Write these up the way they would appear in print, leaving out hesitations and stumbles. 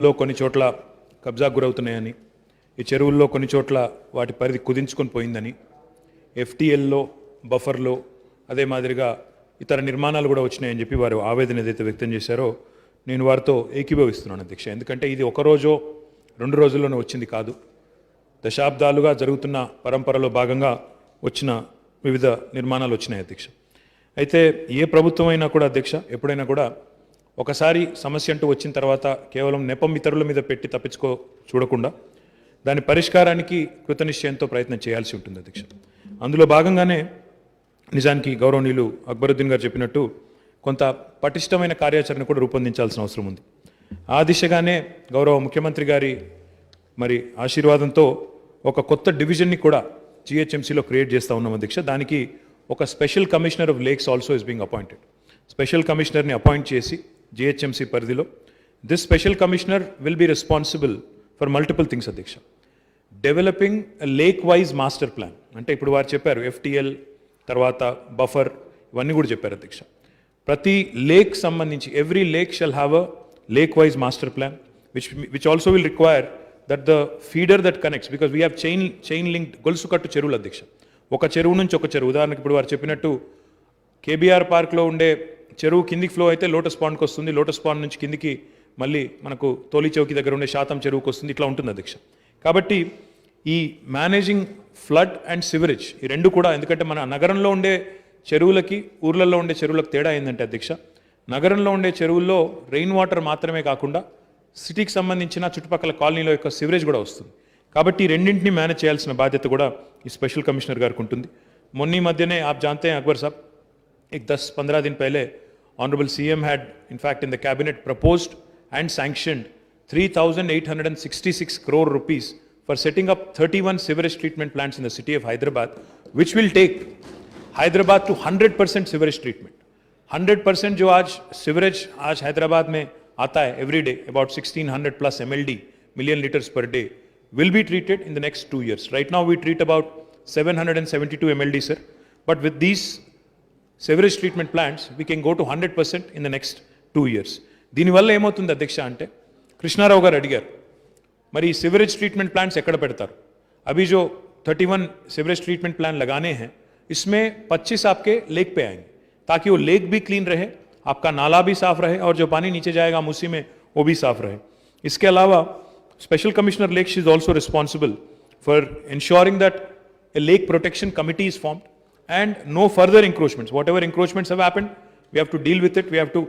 లో కొన్ని చోట్ల కబ్జాకు గురవుతున్నాయని, ఈ చెరువుల్లో కొన్ని చోట్ల వాటి పరిధి కుదించుకొని పోయిందని, ఎఫ్టీఎల్లో బఫర్లో అదే మాదిరిగా ఇతర నిర్మాణాలు కూడా వచ్చినాయని చెప్పి వారు ఆవేదన ఏదైతే వ్యక్తం చేశారో నేను వారితో ఏకీభవిస్తున్నాను అధ్యక్ష. ఎందుకంటే ఇది ఒక రోజో 2 రోజుల్లోనే వచ్చింది కాదు, దశాబ్దాలుగా జరుగుతున్న పరంపరలో భాగంగా వచ్చిన వివిధ నిర్మాణాలు వచ్చినాయి అధ్యక్ష. అయితే ఏ ప్రభుత్వం అయినా కూడా అధ్యక్ష ఎప్పుడైనా కూడా ఒకసారి సమస్య అంటూ వచ్చిన తర్వాత కేవలం నెపం ఇతరుల మీద పెట్టి తప్పించుకో చూడకుండా దాని పరిష్కారానికి కృతనిశ్చయంతో ప్రయత్నం చేయాల్సి ఉంటుంది అధ్యక్ష. అందులో భాగంగానే నిజానికి గౌరవనీయులు అక్బరుద్దీన్ గారు చెప్పినట్టు కొంత పటిష్టమైన కార్యాచరణ కూడా రూపొందించాల్సిన అవసరం ఉంది. ఆ దిశగానే గౌరవ ముఖ్యమంత్రి గారి మరి ఆశీర్వాదంతో ఒక కొత్త డివిజన్ని కూడా జిహెచ్ఎంసీలో క్రియేట్ చేస్తూ ఉన్నాం అధ్యక్ష. దానికి ఒక special commissioner of lakes also is being appointed. Special కమిషనర్ని అపాయింట్ చేసి జిహెచ్ఎంసీ పరిధిలో this special commissioner will be responsible for multiple things అధ్యక్ష. Developing lake wise master plan, అంటే ఇప్పుడు వారు చెప్పారు ఎఫ్టీఎల్ తర్వాత బఫర్ ఇవన్నీ కూడా చెప్పారు అధ్యక్ష. ప్రతి లేక్ సంబంధించి every lake shall have a lake wise master plan which also will require that the feeder that connects, because we have chain linked గొలుసు కట్టు చెరువులు అధ్యక్ష. ఒక చెరువు నుంచి ఒక చెరువు, ఉదాహరణకు ఇప్పుడు వారు చెప్పినట్టు కేబీఆర్ పార్క్లో ఉండే చెరువు కిందికి ఫ్లో అయితే లోటస్ పాండ్కి వస్తుంది, లోటస్ పాండ్ నుంచి కిందికి మళ్ళీ మనకు తోలి చౌకి దగ్గర ఉండే శాతం చెరువుకి వస్తుంది, ఇట్లా ఉంటుంది అధ్యక్ష. కాబట్టి ఈ మేనేజింగ్ ఫ్లడ్ అండ్ సివరేజ్ ఈ రెండు కూడా, ఎందుకంటే మన నగరంలో ఉండే చెరువులకి ఊర్లలో ఉండే చెరువులకు తేడా ఏంటంటే అధ్యక్ష, నగరంలో ఉండే చెరువుల్లో రెయిన్ వాటర్ మాత్రమే కాకుండా సిటీకి సంబంధించిన చుట్టుపక్కల కాలనీలో యొక్క సివరేజ్ కూడా వస్తుంది. కాబట్టి ఈ రెండింటిని మేనేజ్ చేయాల్సిన బాధ్యత కూడా ఈ స్పెషల్ కమిషనర్ గారికి ఉంటుంది. మొన్న మధ్యనే ఆప్ जानते हैं अकबर साहब, एक 10-15 दिन पहले honourable CM had in fact in the cabinet proposed and sanctioned 3,866 crore rupees for setting up 31 sewerage treatment plants in the city of Hyderabad, which will take Hyderabad to 100% sewerage treatment. 100% जो आज sewerage आज हैदराबाद में आता है every day, about 1600 plus MLD, million liters per day, will be treated in the next 2 years. Right now we treat about 772 MLD, sir. But with these sewerage treatment plants, we can go to 100% in the next 2 years. దీనివల్ల ఏమవుతుంది అధ్యక్ష అంటే, కృష్ణారావు గారు అడిగారు మరి sewerage ట్రీटमेंट plants ఎక్కడ పెడతారు? अभी जो 31 सिवरेज ट्रीटमेंट प्लान लगाने हैं इसमें 25 आपके लेक पे आएंगे, ताकि वो लेक भी क्लीन रहे, आपका नाला भी साफ रहे और जो पानी नीचे जाएगा हम उसी में वो भी साफ रहे. इसके अलावा special commissioner lakes is also responsible for ensuring that a lake protection committee is formed and no further encroachments. Whatever encroachments have happened, we have to deal with it. We have to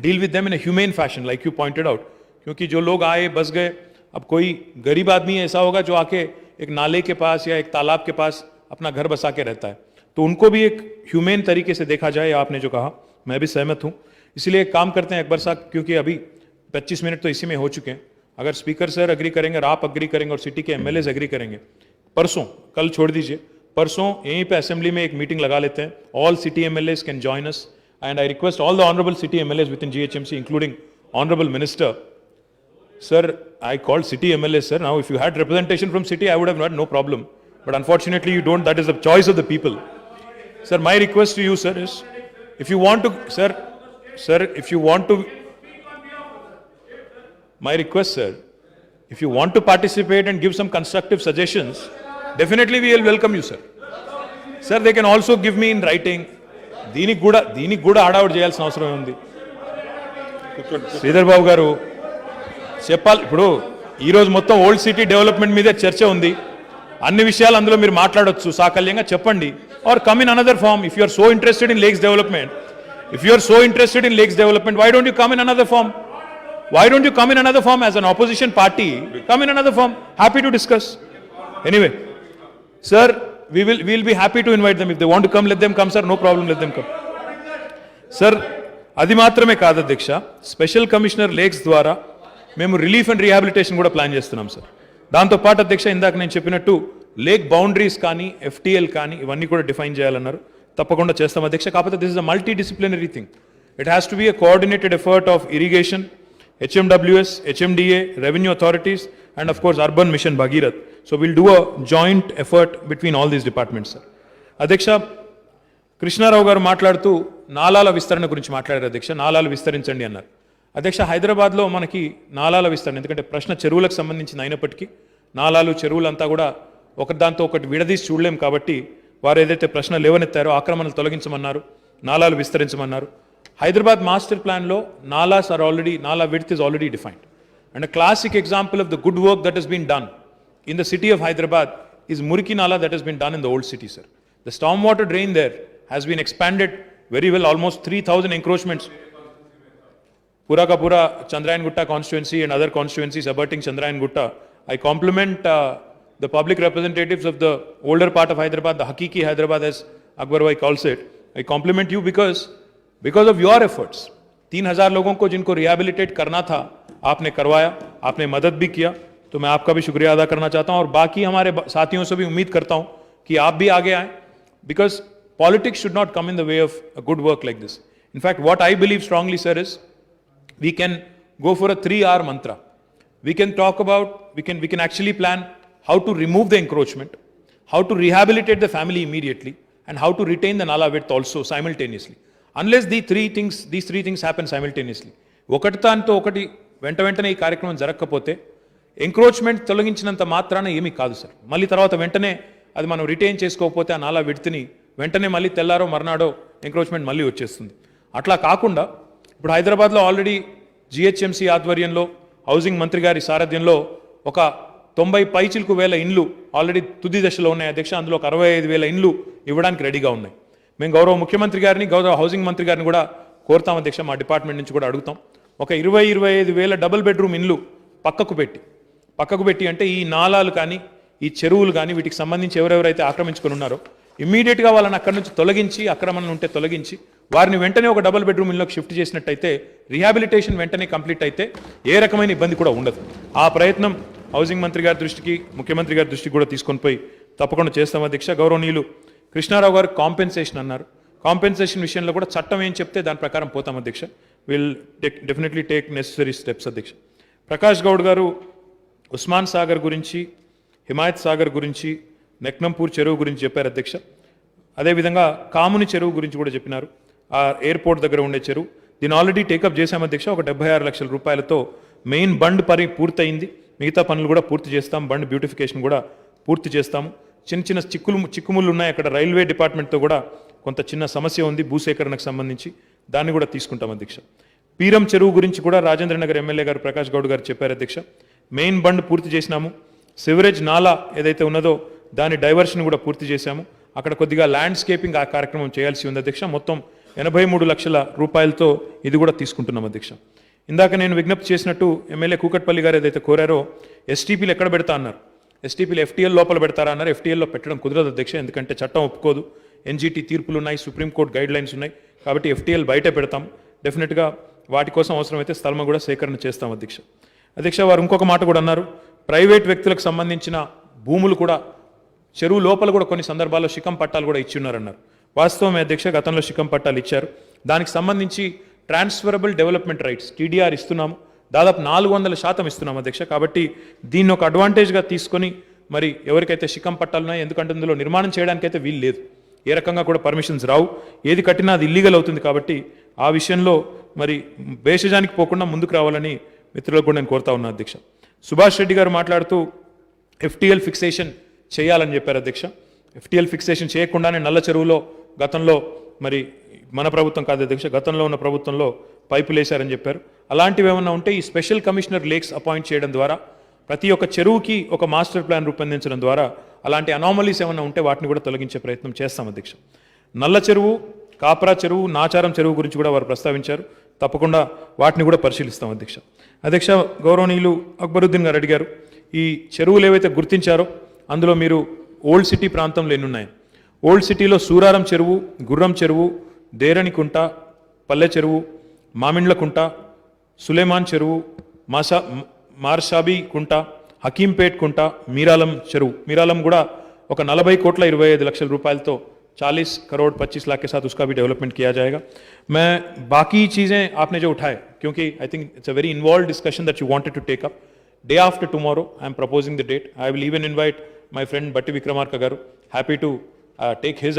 deal with them in a humane fashion, like you pointed out. क्योंकि जो लोग आए बस गए, अब कोई गरीब आदमी ऐसा होगा जो आके एक नाले के पास या एक तालाब के पास अपना घर बसा के रहता है, तो उनको भी एक ह्यूमेन तरीके से देखा जाए. आपने जो कहा मैं भी सहमत हूँ. इसलिए एक काम करते हैं अकबर साहब, क्योंकि अभी 25 मिनट तो इसी में हो चुके हैं. अगर स्पीकर सर एग्री करेंगे और आप एग्री करेंगे और सिटी के एमएलएज एग्री करेंगे, परसों, कल छोड़ दीजिए, परसों यहीं पे असेंबली में एक मीटिंग लगा लेते हैं. All city MLAs can join us and I request all the honorable city MLAs within GHMC, including honorable minister. Sir, I called city MLAs, sir. Now if you had representation from city, I would have had no problem, but unfortunately you don't. That is the choice of the people. Sir, my request to you, sir, is if you want to, sir, if you want to, my request, sir, if you want to participate and give some constructive suggestions, definitely we will welcome you, sir. Sir, they can also give me in writing. దీనికి కూడా హడావుడి చేయాల్సిన అవసరం ఉంది. శ్రీధర్ బాబు గారు చెప్పాలి. ఇప్పుడు ఈరోజు మొత్తం ఓల్డ్ సిటీ డెవలప్మెంట్ మీదే చర్చ ఉంది. అన్ని విషయాలు అందులో మీరు మాట్లాడొచ్చు, సాకల్యంగా చెప్పండి. Or come in another form if you are so interested in lakes development. If you are so interested in lakes development, why don't you come in another form? Why don't you come in another form as an opposition party? Come in another form. Happy to discuss. Anyway, sir, we will be happy to invite them. If they want to come, let them come, sir. No problem, let them come. Sir, అది మాత్రమే కాదు అధ్యక్ష, special commissioner lakes ద్వారా మేము relief and rehabilitation కూడా plan చేస్తున్నాం sir. దాంతోపాటు అధ్యక్ష ఇందాక నేను చెప్పినట్టు లేక్ బౌండరీస్ కానీ ఎఫ్టీఎల్ కానీ ఇవన్నీ కూడా డిఫైన్ చేయాలన్నారు. తప్పకుండా చేస్తాం అధ్యక్ష. కాకపోతే this is a multi disciplinary thing. It has to be a coordinated effort of irrigation, HMWS, HMDA, revenue authorities, and of course urban mission Bhagirath. So we'll do a joint effort between all these departments, sir. అధ్యక్ష, కృష్ణారావు గారు మాట్లాడుతూ నాలాల విస్తరణ గురించి మాట్లాడారు అధ్యక్ష. నాలాలు విస్తరించండి అన్నారు. అధ్యక్ష, హైదరాబాద్లో మనకి నాలాల విస్తరణ, ఎందుకంటే ప్రశ్న చెరువులకు సంబంధించింది అయినప్పటికీ నాలాలు చెరువులంతా కూడా ఒకదాంతో ఒకటి విడదీసి చూడలేం కాబట్టి వారు ఏదైతే ప్రశ్న లేవనెత్తారో ఆక్రమణలు తొలగించమన్నారు, నాలాలు విస్తరించమన్నారు. హైదరాబాద్ మాస్టర్ ప్లాన్లో నాలా width is already defined. And a classic example of the good work that has been done in the city of Hyderabad is Muriki Nala that has been done in the old city, sir. The stormwater drain there has been expanded very well, almost 3,000 encroachments. Pura ka Pura, Chandrayan Gutta constituency and other constituencies abutting Chandrayan Gutta. I compliment the public representatives of the older part of Hyderabad, the Hakiki Hyderabad as Akbar Bhai calls it. I compliment you because of your efforts. 3,000 लोगों को जिनको rehabilitate करना था आपने करवाया, आपने मदद भी किया, तो मैं आपका भी शुक्रिया अदा करना चाहता हूं और बाकी हमारे साथियों से भी उम्मीद करता हूं कि आप भी आगे आएं, because politics should not come in the way of a good work like this. In fact what I believe strongly sir is we can go for a 3R mantra. We can talk about, we can actually plan how to remove the encroachment, how to rehabilitate the family immediately, and how to retain the nala width also simultaneously. Unless these three things happen simultaneously. ఒకటి దాంతో ఒకటి వెంటనే ఈ కార్యక్రమం జరగకపోతే encroachment తొలగించినంత మాత్రాన ఏమీ కాదు సార్. మళ్ళీ తర్వాత వెంటనే అది మనం రిటైన్ చేసుకోకపోతే ఆ నాలా విడ్త్ని వెంటనే మళ్ళీ తెల్లారో మర్నాడో ఎంక్రోచ్మెంట్ మళ్ళీ వచ్చేస్తుంది. అట్లా కాకుండా ఇప్పుడు హైదరాబాద్లో ఆల్రెడీ జిహెచ్ఎంసీ ఆధ్వర్యంలో హౌసింగ్ మంత్రి గారి సారథ్యంలో ఒక 90 పైచిలకు వేల ఇండ్లు ఆల్రెడీ తుది దశలో ఉన్నాయి అధ్యక్ష. అందులో ఒక 65,000 ఇండ్లు ఇవ్వడానికి రెడీగా ఉన్నాయి. మేము గౌరవ ముఖ్యమంత్రి గారిని, గౌరవ హౌసింగ్ మంత్రి గారిని కూడా కోరుతాం అధ్యక్ష, మా డిపార్ట్మెంట్ నుంచి కూడా అడుగుతాం. ఒక 20-25,000 డబుల్ బెడ్రూమ్ ఇండ్లు పక్కకు పెట్టి అంటే ఈ నాలాలు కానీ ఈ చెరువులు కానీ వీటికి సంబంధించి ఎవరెవరైతే ఆక్రమించుకుని ఉన్నారో ఇమ్మీడియట్గా వాళ్ళని అక్కడి నుంచి తొలగించి, ఆక్రమణలు ఉంటే తొలగించి వారిని వెంటనే ఒక డబుల్ బెడ్రూమ్ ఇల్లుకి షిఫ్ట్ చేసినట్టయితే రీహాబిలిటేషన్ వెంటనే కంప్లీట్ అయితే ఏ రకమైన ఇబ్బంది కూడా ఉండదు. ఆ ప్రయత్నం హౌసింగ్ మంత్రి గారి దృష్టికి, ముఖ్యమంత్రి గారి దృష్టికి కూడా తీసుకొని పోయి తప్పకుండా చేస్తాం అధ్యక్ష. గౌరవనీయులు కృష్ణారావు గారు కాంపెన్సేషన్ అన్నారు. కాంపెన్సేషన్ విషయంలో కూడా చట్టం ఏం చెప్తే దాని ప్రకారం పోతాం అధ్యక్ష. Will definitely take necessary steps అధ్యక్ష. ప్రకాష్ గౌడ్ గారు ఉస్మాన్ సాగర్ గురించి, హిమాయత్ సాగర్ గురించి, నెక్నంపూర్ చెరువు గురించి చెప్పారు అధ్యక్ష. అదేవిధంగా కాముని చెరువు గురించి కూడా చెప్పినారు. ఆ ఎయిర్పోర్ట్ దగ్గర ఉండే చెరువు, దీన్ని ఆల్రెడీ టేకప్ చేశాం అధ్యక్ష. ఒక 76 లక్షల రూపాయలతో మెయిన్ బండ్ పని పూర్తయింది. మిగతా పనులు కూడా పూర్తి చేస్తాం. బండ్ బ్యూటిఫికేషన్ కూడా పూర్తి చేస్తాము. చిన్న చిక్కుముళ్ళు ఉన్నాయి అక్కడ. రైల్వే డిపార్ట్మెంట్తో కూడా కొంత చిన్న సమస్య ఉంది భూసేకరణకు సంబంధించి, దాన్ని కూడా తీసుకుంటాం అధ్యక్ష. పీరం చెరువు గురించి కూడా రాజేంద్ర నగర్ ఎమ్మెల్యే గారు ప్రకాష్ గౌడ్ గారు చెప్పారు అధ్యక్ష. మెయిన్ బండ్ పూర్తి చేసినాము. సివరేజ్ నాలా ఏదైతే ఉన్నదో దాని డైవర్షన్ కూడా పూర్తి చేశాము. అక్కడ కొద్దిగా ల్యాండ్స్కేపింగ్ ఆ కార్యక్రమం చేయాల్సి ఉంది అధ్యక్ష. మొత్తం 83 లక్షల రూపాయలతో ఇది కూడా తీసుకుంటున్నాం అధ్యక్ష. ఇందాక నేను విజ్ఞప్తి చేసినట్టు ఎమ్మెల్యే కూకట్పల్లి గారు ఏదైతే కోరారో ఎస్టీపీలు ఎక్కడ పెడతా అన్నారు. ఎస్టీపీలు ఎఫ్టీఎల్ లోపల పెడతారా అన్నారు. ఎఫ్టీఎల్లో పెట్టడం కుదరదు అధ్యక్ష, ఎందుకంటే చట్టం ఒప్పుకోదు. ఎన్జీటీ తీర్పులు ఉన్నాయి, సుప్రీంకోర్టు గైడ్ లైన్స్ ఉన్నాయి. కాబట్టి ఎఫ్టీఎల్ బయట పెడతాం. డెఫినెట్గా వాటి కోసం అవసరమైతే స్థలం కూడా సేకరణ చేస్తాం అధ్యక్ష. అధ్యక్ష, వారు ఇంకొక మాట కూడా అన్నారు. ప్రైవేట్ వ్యక్తులకు సంబంధించిన భూములు కూడా చెరువు లోపల కూడా కొన్ని సందర్భాల్లో శిఖం పట్టాలు కూడా ఇచ్చి ఉన్నారన్నారు. వాస్తవమే అధ్యక్ష, గతంలో శిఖం పట్టాలు ఇచ్చారు. దానికి సంబంధించి ట్రాన్స్ఫరబుల్ డెవలప్మెంట్ రైట్స్ టీడీఆర్ ఇస్తున్నాము. దాదాపు 400% ఇస్తున్నాం అధ్యక్ష. కాబట్టి దీన్ని ఒక అడ్వాంటేజ్గా తీసుకొని మరి ఎవరికైతే శిఖం పట్టాలు ఉన్నాయో, ఎందుకంటే ఇందులో నిర్మాణం చేయడానికైతే వీలు లేదు, ఏ రకంగా కూడా పర్మిషన్స్ రావు, ఏది కట్టినా అది ఇల్లీగల్ అవుతుంది. కాబట్టి ఆ విషయంలో మరి భేషజానికి పోకుండా ముందుకు రావాలని మిత్రులకు కూడా నేను కోరుతా ఉన్నా అధ్యక్ష. సుభాష్ రెడ్డి గారు మాట్లాడుతూ ఎఫ్టీఎల్ ఫిక్సేషన్ చేయాలని చెప్పారు అధ్యక్ష. ఎఫ్టీఎల్ ఫిక్సేషన్ చేయకుండానే నల్ల చెరువులో గతంలో మరి మన ప్రభుత్వం కాదు అధ్యక్ష, గతంలో ఉన్న ప్రభుత్వంలో పైపులు వేశారని చెప్పారు. అలాంటివి ఏమన్నా ఉంటే ఈ స్పెషల్ కమిషనర్ లేక్స్ అపాయింట్ చేయడం ద్వారా ప్రతి ఒక్క చెరువుకి ఒక మాస్టర్ ప్లాన్ రూపొందించడం ద్వారా అలాంటి అనామలీస్ ఏమన్నా ఉంటే వాటిని కూడా తొలగించే ప్రయత్నం చేస్తాం అధ్యక్ష. నల్ల చెరువు, కాపరా చెరువు, నాచారం చెరువు గురించి కూడా వారు ప్రస్తావించారు. తప్పకుండా వాటిని కూడా పరిశీలిస్తాం అధ్యక్ష. అధ్యక్ష, గౌరవనీయులు అక్బరుద్దీన్ గారు అడిగారు, ఈ చెరువులు ఏవైతే గుర్తించారో అందులో మీరు ఓల్డ్ సిటీ ప్రాంతంలో ఎన్ని ఉన్నాయి? ఓల్డ్ సిటీలో సూరారం చెరువు, గుర్రం చెరువు, దేరణికుంట, పల్లె చెరువు, మామిండ్లకుంట, సులేమాన్ చెరువు, మార్షాబీ కుంట, హకీంపేట్ కుంట, మీరాలం చెరువు. మీరాలం కూడా ఒక 40 కోట్ల 25 లక్షల రూపాయలతో 40 करोड़ 25 लाख के साथ उसका भी डेवलपमेंट किया जाएगा. मैं बाकी चीज़ें आपने जो उठाए, क्योंकि I think it's a very involve discussion that you wanted to take up. Day after tomorrow, I am proposing the date. I will even invite my friend Batti Vikramarka garu. Happy to take his